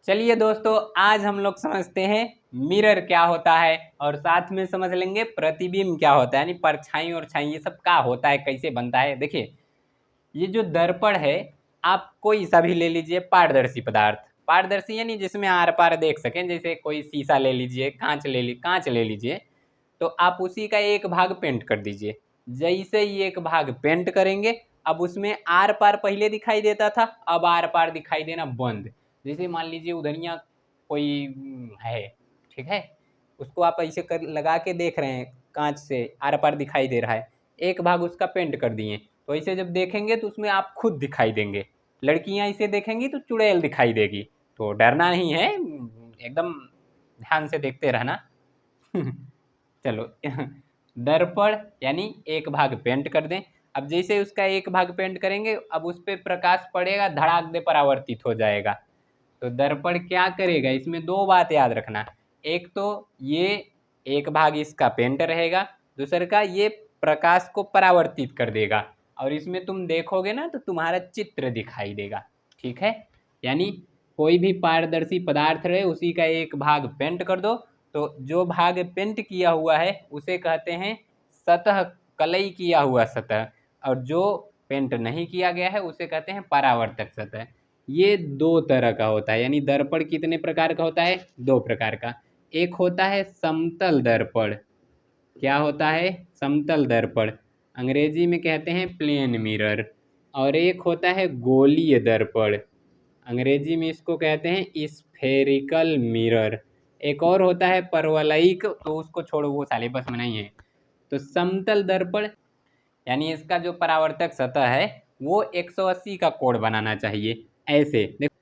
चलिए दोस्तों, आज हम लोग समझते हैं मिरर क्या होता है और साथ में समझ लेंगे प्रतिबिंब क्या होता है, यानी परछाई और छाई ये सब क्या होता है, कैसे बनता है। देखिए, ये जो दर्पण है, आप कोई सा भी ले लीजिए, पारदर्शी पदार्थ। पारदर्शी यानी जिसमें आर पार देख सकें, जैसे कोई शीशा ले लीजिए, कांच ले लीजिए, तो आप उसी का एक भाग पेंट कर दीजिए। जैसे ही एक भाग पेंट करेंगे, अब उसमें आर पार पहले दिखाई देता था, अब आर पार दिखाई देना बंद। जैसे मान लीजिए उधरिया कोई है, ठीक है, उसको आप ऐसे कर लगा के देख रहे हैं, कांच से आर पार दिखाई दे रहा है, एक भाग उसका पेंट कर दिए, तो ऐसे जब देखेंगे तो उसमें आप खुद दिखाई देंगे। लड़कियां इसे देखेंगी तो चुड़ैल दिखाई देगी। तो डरना नहीं है, एकदम ध्यान से देखते रहना। चलो, दर्पण यानी एक भाग पेंट कर दें। अब जैसे उसका एक भाग पेंट करेंगे, अब उस पर प्रकाश पड़ेगा, धड़ाक दे परावर्तित हो जाएगा। तो दर्पण क्या करेगा, इसमें दो बात याद रखना। एक तो ये एक भाग इसका पेंट रहेगा, दूसरे का ये प्रकाश को परावर्तित कर देगा, और इसमें तुम देखोगे ना तो तुम्हारा चित्र दिखाई देगा। ठीक है, यानी कोई भी पारदर्शी पदार्थ रहे, उसी का एक भाग पेंट कर दो, तो जो भाग पेंट किया हुआ है उसे कहते हैं सतह, कलई किया हुआ सतह, और जो पेंट नहीं किया गया है उसे कहते हैं परावर्तक सतह। ये दो तरह का होता है, यानी दर्पण कितने प्रकार का होता है, दो प्रकार का। एक होता है समतल दर्पण। क्या होता है, समतल दर्पण, अंग्रेजी में कहते हैं प्लेन मिरर। और एक होता है गोलीय दर्पण, अंग्रेजी में इसको कहते हैं स्फेरिकल मिरर। एक और होता है परवलयिक, तो उसको छोड़ो, वो सिलेबस में नहीं है। तो समतल दर्पण यानी इसका जो परावर्तक सतह है वो 180 का कोण बनाना चाहिए। ऐसे देखो,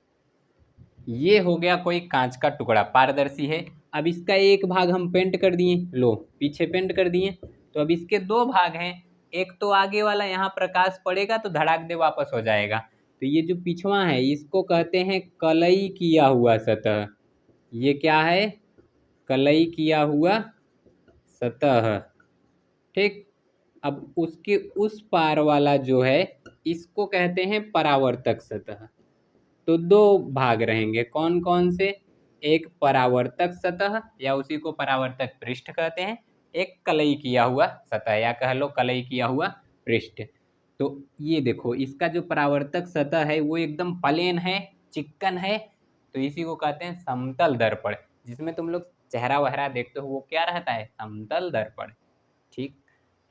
ये हो गया कोई कांच का टुकड़ा, पारदर्शी है। अब इसका एक भाग हम पेंट कर दिए, लो पीछे पेंट कर दिए, तो अब इसके दो भाग हैं। एक तो आगे वाला, यहाँ प्रकाश पड़ेगा तो धड़ाक दे वापस हो जाएगा, तो ये जो पिछवा है इसको कहते हैं कलई किया हुआ सतह। ये क्या है, कलई किया हुआ सतह। ठीक, अब उसके उस पार वाला जो है, इसको कहते हैं परावर्तक सतह। तो दो भाग रहेंगे, कौन कौन से, एक परावर्तक सतह या उसी को परावर्तक पृष्ठ कहते हैं, एक कलई किया हुआ सतह या कह लो कलई किया हुआ पृष्ठ। तो ये देखो, इसका जो परावर्तक सतह है वो एकदम प्लेन है, चिक्कन है, तो इसी को कहते हैं समतल दर्पण। जिसमें तुम लोग चेहरा वहरा देखते हो वो क्या रहता है, समतल दर्पण। ठीक,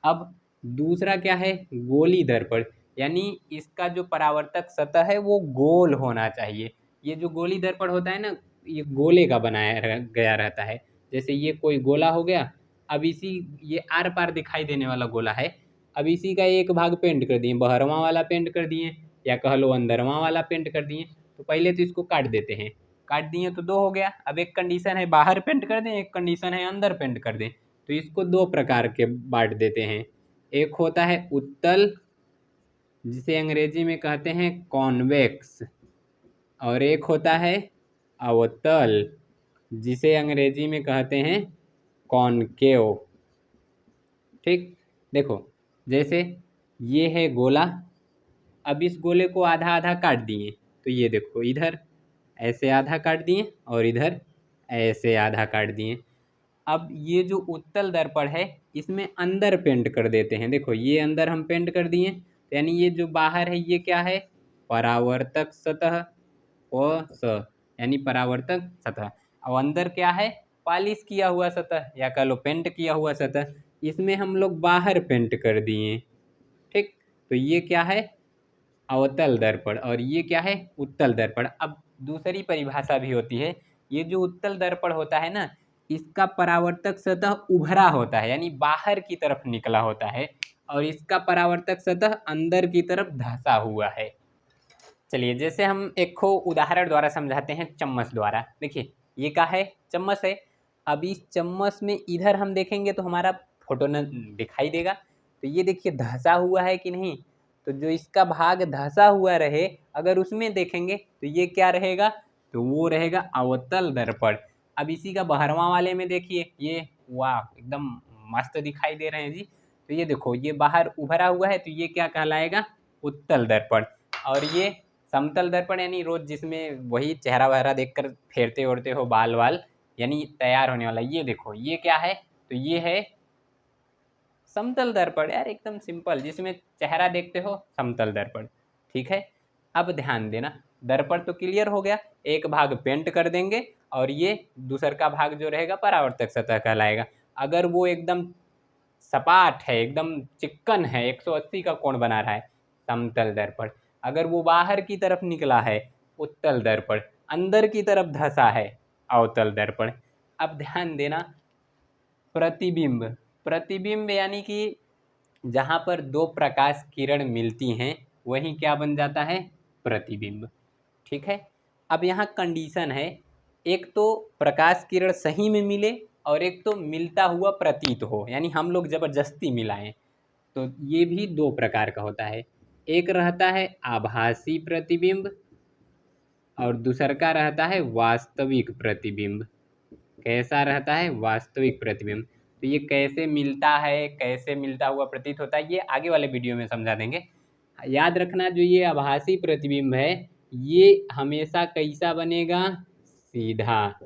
अब दूसरा क्या है, गोली दर्पण, यानी इसका जो परावर्तक सतह है वो गोल होना चाहिए। ये जो गोली दर्पण होता है ना, ये गोले का बनाया गया रहता है। जैसे ये कोई गोला हो गया, अब इसी, ये आर पार दिखाई देने वाला गोला है, अब इसी का एक भाग पेंट कर दिए, बहरवा वाला पेंट कर दिए, या कह लो अंदरवा वाला पेंट कर दिए। तो पहले तो इसको काट देते हैं, काट दिए तो दो हो गया। अब एक कंडीशन है बाहर पेंट कर दें, एक कंडीशन है अंदर पेंट कर दें। तो इसको दो प्रकार के बांट देते हैं। एक होता है उत्तल, जिसे अंग्रेजी में कहते हैं कॉन्वेक्स, और एक होता है अवतल, जिसे अंग्रेजी में कहते हैं कॉनकेव। ठीक, देखो, जैसे ये है गोला, अब इस गोले को आधा आधा काट दिए, तो ये देखो इधर ऐसे आधा काट दिए और इधर ऐसे आधा काट दिए। अब ये जो उत्तल दर्पण है, इसमें अंदर पेंट कर देते हैं। देखो ये अंदर हम पेंट कर दिए, तो यानी ये जो बाहर है ये क्या है, परावर्तक सतह, यानी परावर्तक सतह। और अंदर क्या है, पॉलिश किया हुआ सतह या कह लो पेंट किया हुआ सतह। इसमें हम लोग बाहर पेंट कर दिए। ठीक, तो ये क्या है, अवतल दर्पण, और ये क्या है, उत्तल दर्पण। अब दूसरी परिभाषा भी होती है, ये जो उत्तल दर्पण होता है ना, इसका परावर्तक सतह उभरा होता है, यानी बाहर की तरफ निकला होता है, और इसका परावर्तक सतह अंदर की तरफ धंसा हुआ है। चलिए, जैसे हम एक को उदाहरण द्वारा समझाते हैं, चम्मच द्वारा। देखिए, ये क्या है, चम्मच है। अब इस चम्मच में इधर हम देखेंगे तो हमारा फोटो न दिखाई देगा, तो ये देखिए धंसा हुआ है कि नहीं। तो जो इसका भाग धंसा हुआ रहे, अगर उसमें देखेंगे तो ये क्या रहेगा, तो वो रहेगा अवतल दर्पण। अब इसी का बहरवा वाले में देखिए, ये वाह एकदम मस्त दिखाई दे रहे हैं जी। तो ये देखो, ये बाहर उभरा हुआ है, तो ये क्या कहलाएगा, उत्तल दर्पण। और ये समतल दर्पण यानी रोज जिसमें वही चेहरा वहरा देखकर फेरते ओरते हो बाल वाल, यानी तैयार होने वाला। ये देखो ये क्या है, तो ये है समतल दर्पण यार, एकदम सिंपल, जिसमें चेहरा देखते हो समतल दर्पण। ठीक है, अब ध्यान देना, दर्पण तो क्लियर हो गया, एक भाग पेंट कर देंगे और ये दूसर का भाग जो रहेगा परावर्तक सतह कहलाएगा। अगर वो एकदम सपाट है, एकदम चिक्कन है, 180 का कोण बना रहा है, समतल दर्पण। अगर वो बाहर की तरफ निकला है, उत्तल दर्पण। अंदर की तरफ धंसा है, अवतल दर्पण। अब ध्यान देना, प्रतिबिंब, प्रतिबिंब यानी कि जहाँ पर दो प्रकाश किरण मिलती हैं वही क्या बन जाता है, प्रतिबिंब। ठीक है, अब यहाँ कंडीशन है, एक तो प्रकाश किरण सही में मिले और एक तो मिलता हुआ प्रतीत हो, यानी हम लोग जबरदस्ती मिलाएं। तो ये भी दो प्रकार का होता है, एक रहता है आभासी प्रतिबिंब और दूसर का रहता है वास्तविक प्रतिबिंब। कैसा रहता है, वास्तविक प्रतिबिंब। तो ये कैसे मिलता है, कैसे मिलता हुआ प्रतीत होता है, ये आगे वाले वीडियो में समझा देंगे। याद रखना, जो ये आभासी प्रतिबिंब है ये हमेशा कैसा बनेगा, सीधा।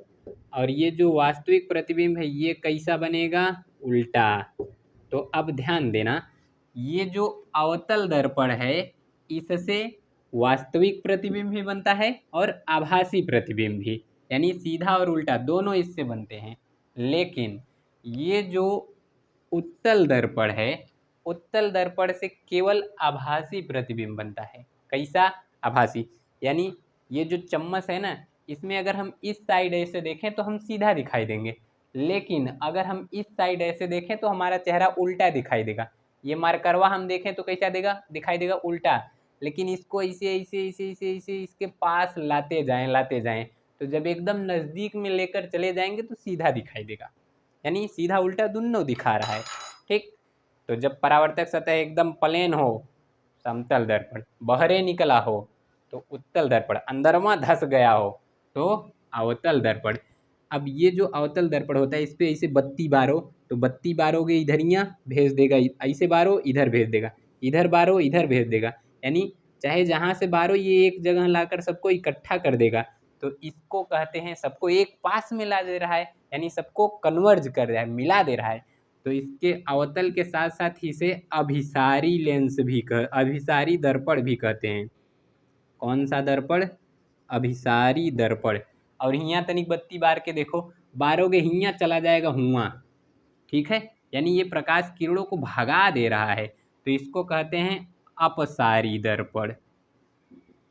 और ये जो वास्तविक प्रतिबिंब है ये कैसा बनेगा, उल्टा। तो अब ध्यान देना, ये जो अवतल दर्पण है इससे वास्तविक प्रतिबिंब भी बनता है और आभासी प्रतिबिंब भी, यानी सीधा और उल्टा दोनों इससे बनते हैं। लेकिन ये जो उत्तल दर्पण है, उत्तल दर्पण से केवल आभासी प्रतिबिंब बनता है। कैसा, आभासी, यानी ये जो चम्मच है ना, इसमें अगर हम इस साइड ऐसे देखें तो हम सीधा दिखाई देंगे, लेकिन अगर हम इस साइड ऐसे देखें तो हमारा चेहरा उल्टा दिखाई देगा। ये मार्करवा हम देखें तो कैसा देगा, दिखाई देगा उल्टा। लेकिन इसको ऐसे ऐसे ऐसे ऐसे ऐसे इसके पास लाते जाएं तो जब एकदम नज़दीक में लेकर चले जाएंगे तो सीधा दिखाई देगा, यानी सीधा उल्टा दोनों दिखा रहा है। ठीक, तो जब परावर्तक सतह एकदम प्लेन हो, समतल दर्पण, बहरे निकला हो तो उत्तल दर्पण, अंदरमा धस गया हो तो अवतल दर्पण। अब ये जो अवतल दर्पण होता है इस पर ऐसे बत्ती बारो तो बत्ती बारोगे इधरियाँ भेज देगा, ऐसे बारो इधर भेज देगा, इधर बारो इधर भेज देगा, यानी चाहे जहाँ से बारो ये एक जगह लाकर सबको इकट्ठा कर देगा। तो इसको कहते हैं, सबको एक पास में ला दे रहा है, यानी सबको कन्वर्ज कर रहा है, मिला दे रहा है। तो इसके अवतल के साथ साथ इसे अभिसारी लेंस भी अभिसारी दर्पण भी कहते हैं। कौन सा दर्पण, अभिसारी दर्पण। और हियाँ तनिक बत्ती बार के देखो, बारोगे हियाँ चला जाएगा हुआं। ठीक है, यानी ये प्रकाश किरणों को भगा दे रहा है, तो इसको कहते हैं अपसारी दर्पण।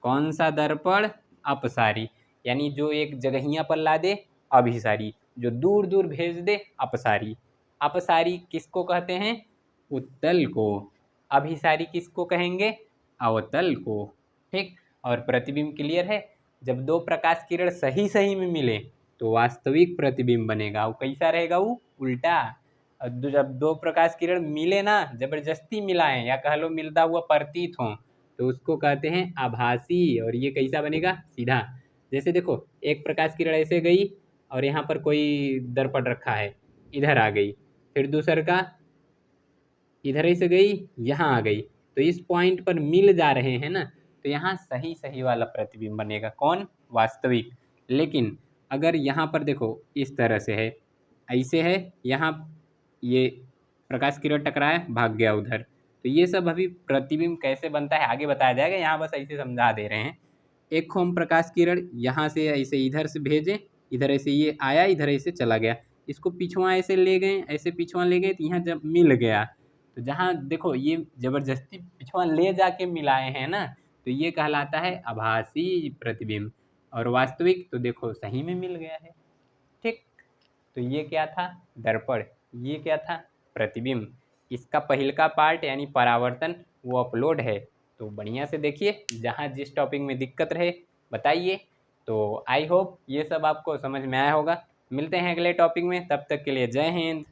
कौन सा दर्पण, अपसारी, यानी जो एक जगहिया पर ला दे अभिसारी, जो दूर दूर भेज दे अपसारी। अपसारी किसको कहते हैं, उत्तल को। अभिसारी किसको कहेंगे, अवतल को। ठीक, और प्रतिबिंब क्लियर है, जब दो प्रकाश किरण सही सही में मिले तो वास्तविक प्रतिबिंब बनेगा, वो कैसा रहेगा, वो उल्टा। और जब दो प्रकाश किरण मिले ना, जबरदस्ती मिलाएं या कह लो मिलता हुआ प्रतीत हो, तो उसको कहते हैं आभासी, और ये कैसा बनेगा, सीधा। जैसे देखो, एक प्रकाश किरण ऐसे गई और यहाँ पर कोई दर्पण रखा है, इधर आ गई, फिर दूसर का इधर ही से गई यहाँ आ गई, तो इस पॉइंट पर मिल जा रहे हैं ना, तो यहाँ सही सही वाला प्रतिबिंब बनेगा, कौन, वास्तविक। लेकिन अगर यहाँ पर देखो इस तरह से है, ऐसे है, यहाँ ये प्रकाश किरण टकराया भाग गया उधर, तो ये सब अभी प्रतिबिंब कैसे बनता है आगे बताया जाएगा, यहाँ बस ऐसे समझा दे रहे हैं। एक को हम प्रकाश किरण यहाँ से ऐसे इधर से भेजें, इधर ऐसे ये आया, इधर ऐसे चला गया, इसको पिछुआ ऐसे ले गए, ऐसे पिछुआ ले गए, तो यहाँ जब मिल गया, तो जहाँ देखो ये जबरदस्ती पिछुआ ले जाके मिलाए हैं ना, तो ये कहलाता है आभासी प्रतिबिंब। और वास्तविक तो देखो सही में मिल गया है। ठीक, तो ये क्या था, दर्पण, ये क्या था, प्रतिबिंब। इसका पहिलका पार्ट यानी परावर्तन वो अपलोड है, तो बढ़िया से देखिए, जहाँ जिस टॉपिक में दिक्कत रहे बताइए। तो आई होप ये सब आपको समझ में आया होगा। मिलते हैं अगले टॉपिक में, तब तक के लिए जय हिंद।